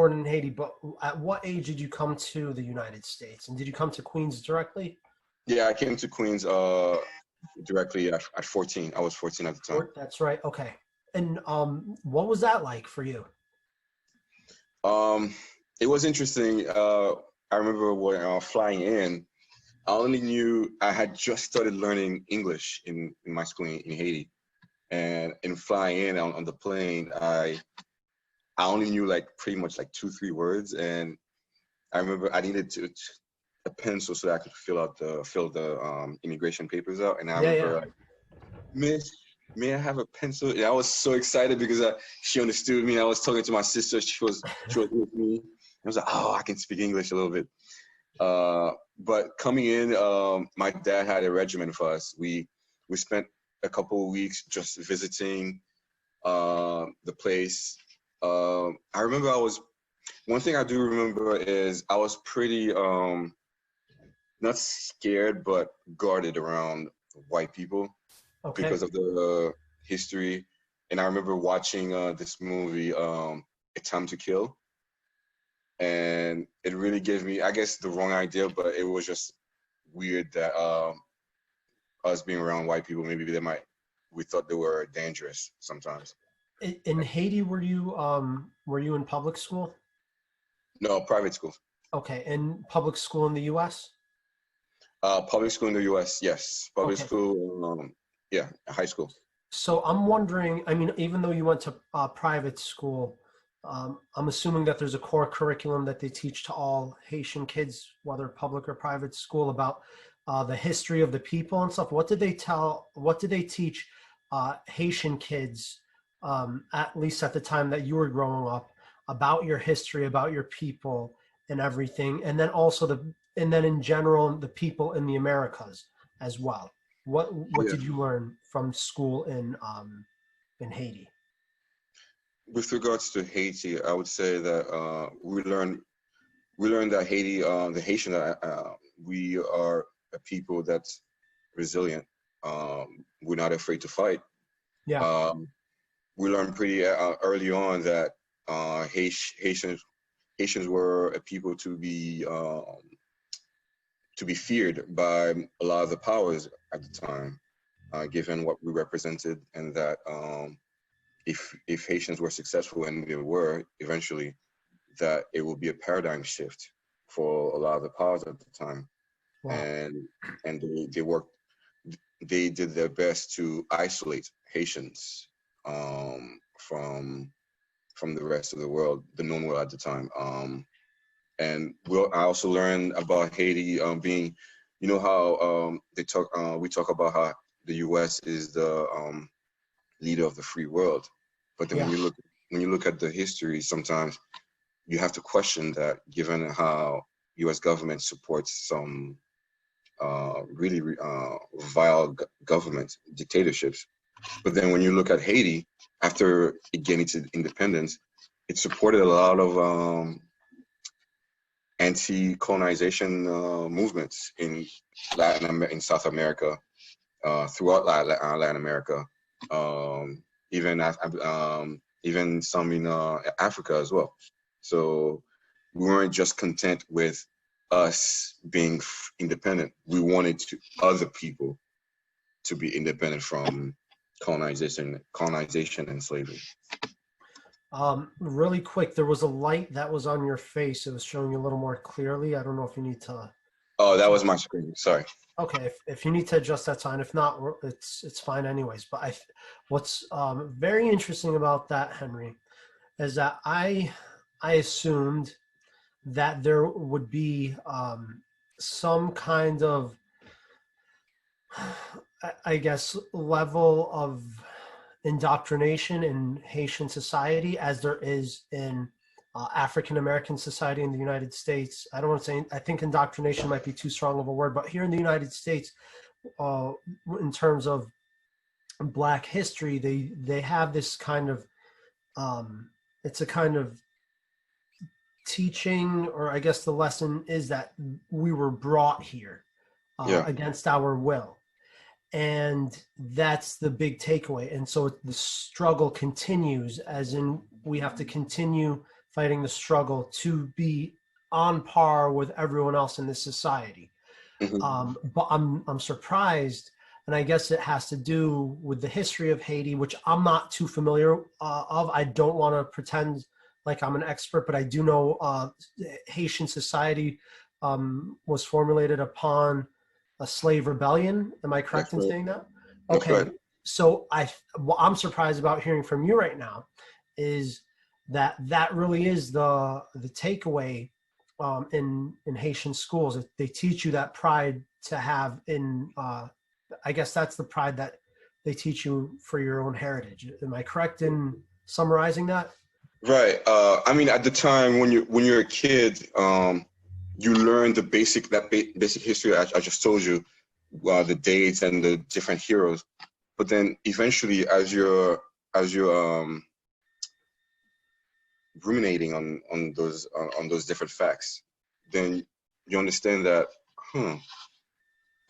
born in Haiti, but at what age did you come to the United States? And did you come to Queens directly? Yeah, I came to Queens directly at 14. I was 14 at the time. Or, that's right. Okay. And what was that like for you? Um, it was interesting. I remember when flying in, I only knew I had just started learning English in my school in Haiti. And in flying in on the plane, I only knew like pretty much like two, three words. And I remember I needed a pencil so that I could fill the immigration papers out. And I Yeah, remember yeah. like, Miss, may I have a pencil? And I was so excited because she understood me. I was talking to my sister. She was with me. I was like, oh, I can speak English a little bit. But coming in, my dad had a regimen for us. We spent a couple of weeks just visiting the place. I remember one thing I do remember is I was pretty not scared but guarded around white people Okay. because of the history. And I remember watching this movie, A Time to Kill, and it really gave me, I guess, the wrong idea, but it was just weird that us being around white people, maybe we thought they were dangerous sometimes. In Haiti, were you in public school? No, private school. Okay. And public school in the US? Public school in the U.S., yes. Public Okay. school, yeah, high school. So I'm wondering, I mean, even though you went to private school, I'm assuming that there's a core curriculum that they teach to all Haitian kids, whether public or private school, about the history of the people and stuff. What did they teach Haitian kids, at least at the time that you were growing up, about your history, about your people and everything? And then also and then in general, the people in the Americas as well. What Yeah. did you learn from school in Haiti? With regards to Haiti, I would say that we learned that Haiti, the Haitian, we are a people that's resilient. We're not afraid to fight. Yeah. Um, we learned pretty early on that Haitians were a people to be feared by a lot of the powers at the time, given what we represented, and that if Haitians were successful, and they were eventually, that it will be a paradigm shift for a lot of the powers at the time, Wow. and they did their best to isolate Haitians from the rest of the world, the known world at the time. And I also learned about Haiti being, how we talk about how the U.S. is the leader of the free world, but then Yeah. when you look at the history, sometimes you have to question that, given how U.S. government supports some really vile government dictatorships. But then when you look at Haiti, after it gained its independence, it supported a lot of anti-colonization movements in in South America, throughout Latin America, even even some in Africa as well. So we weren't just content with us being independent. We wanted other people to be independent from colonization and slavery. Really quick, there was a light that was on your face. It was showing you a little more clearly. I don't know if you need to Oh, that was adjust. my screen. Sorry. Okay, if you need to adjust, that's fine. If not, it's fine anyways. But what's very interesting about that, Henry, is that I assumed that there would be some kind of, I guess, level of indoctrination in Haitian society as there is in African American society in the United States. I don't want to say, I think indoctrination might be too strong of a word, but here in the United States, uh, in terms of Black history, they have this kind of, it's a kind of teaching, or I guess the lesson is that we were brought here Yeah. against our will. And that's the big takeaway. And so the struggle continues, as in we have to continue fighting the struggle to be on par with everyone else in this society. But I'm surprised, and I guess it has to do with the history of Haiti, which I'm not too familiar of. I don't want to pretend like I'm an expert, but I do know Haitian society was formulated upon a slave rebellion. Am I correct in saying that? That's Okay, right. so what I'm surprised about hearing from you right now is that really is the takeaway in Haitian schools. They teach you that pride to have in. I guess that's the pride that they teach you for your own heritage. Am I correct in summarizing that? Right. I mean, at the time when you're a kid, you learn the basic history I just told you, the dates and the different heroes. But then eventually, as you're ruminating on those different facts, then you understand that,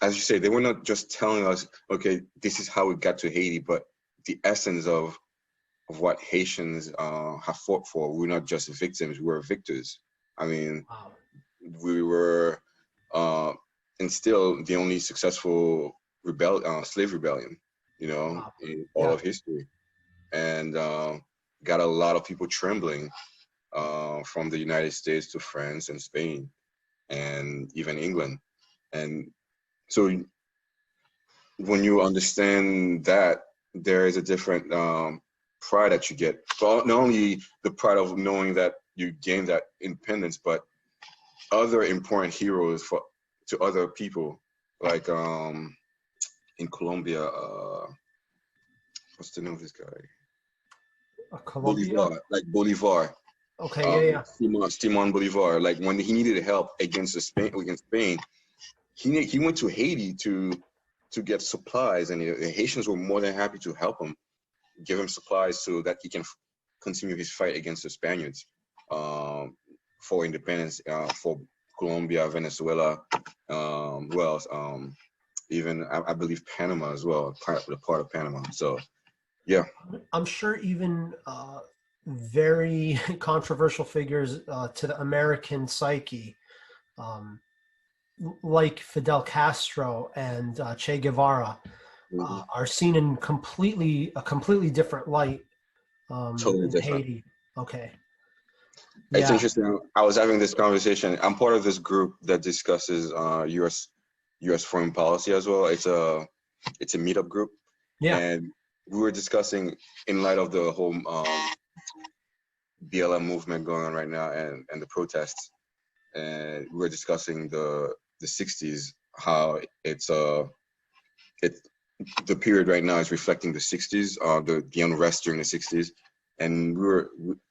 as you say, they were not just telling us, okay, this is how we got to Haiti, but the essence of what Haitians have fought for. We're not just victims; we're victors. I mean, Wow. we were, uh, and still the only successful slave rebellion, Wow. in all Yeah. of history, and got a lot of people trembling, from the United States to France and Spain and even England. And so when you understand that, there is a different pride that you get. But not only the pride of knowing that you gained that independence, but other important heroes to other people, like in Colombia, what's the name of this guy? Colombia. Bolivar, like Bolivar, Okay. Yeah. Yeah. Simon Bolivar. Like when he needed help against Spain, he went to Haiti to get supplies, and the Haitians were more than happy to help him, give him supplies so that he can continue his fight against the Spaniards, for independence, for Colombia, Venezuela, who else? Even I believe Panama as well, part of Panama. So yeah. I'm sure even very controversial figures to the American psyche, um, like Fidel Castro and Che Guevara, Mhm. are seen in a completely different light Totally in different. Haiti. Okay. It's Yeah. interesting. I was having this conversation. I'm part of this group that discusses U.S. foreign policy as well. It's a meetup group, Yeah. and we were discussing in light of the whole BLM movement going on right now, and the protests, and we were discussing the 60s, how it the period right now is reflecting the 60s, the unrest during the 60s, and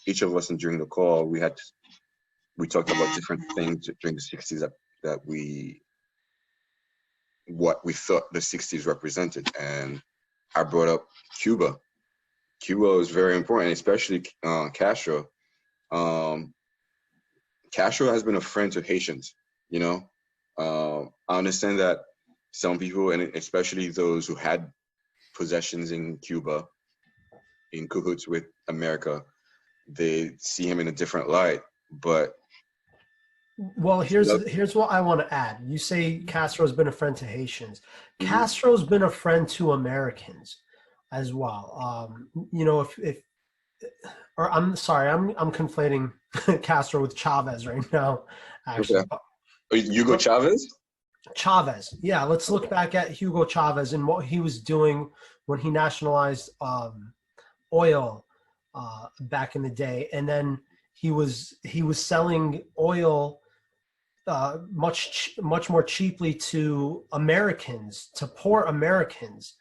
each of us during the call we talked about different things during the 60s that what we thought the 60s represented, and I brought up Cuba. Cuba is very important, especially Castro. Um, Castro has been a friend to Haitians. You know, I understand that some people, and especially those who had possessions in Cuba, in cahoots with America, they see him in a different light. But Well, yep. here's what I want to add. You say Castro's been a friend to Haitians. Mhm. Castro's been a friend to Americans as well. If or I'm sorry, I'm conflating Castro with Chavez right now, actually. Okay. Hugo But Chavez? Chavez, yeah, let's look Okay. back at Hugo Chavez and what he was doing when he nationalized oil back in the day, and then he was selling oil much more cheaply to Americans, to poor Americans,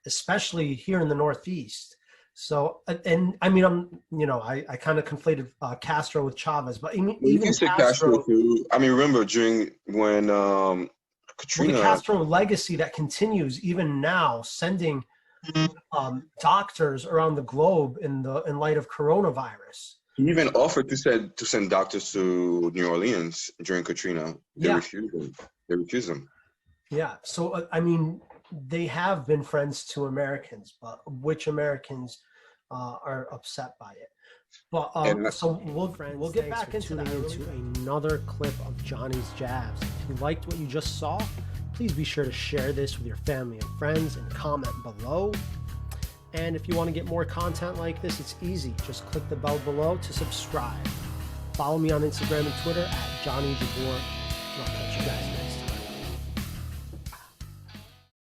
especially here in the Northeast. So, and I mean, I kind of conflated Castro with Chavez, but Well, you can even say Castro Castro, too. I mean, remember during when well, the Katrina. Castro legacy that continues even now, sending doctors around the globe in light of coronavirus. He even So, offered to send doctors to New Orleans during Katrina. They yeah, refused him. They refused him. yeah. So, I mean, they have been friends to Americans, but which Americans? are upset by it. But And so we'll get back into another clip of Johnny's jabs. If you liked what you just saw, please be sure to share this with your family and friends and comment below. And if you want to get more content like this, it's easy. Just click the bell below to subscribe. Follow me on Instagram and Twitter at Johnny DeBoer. And I'll catch you guys next time.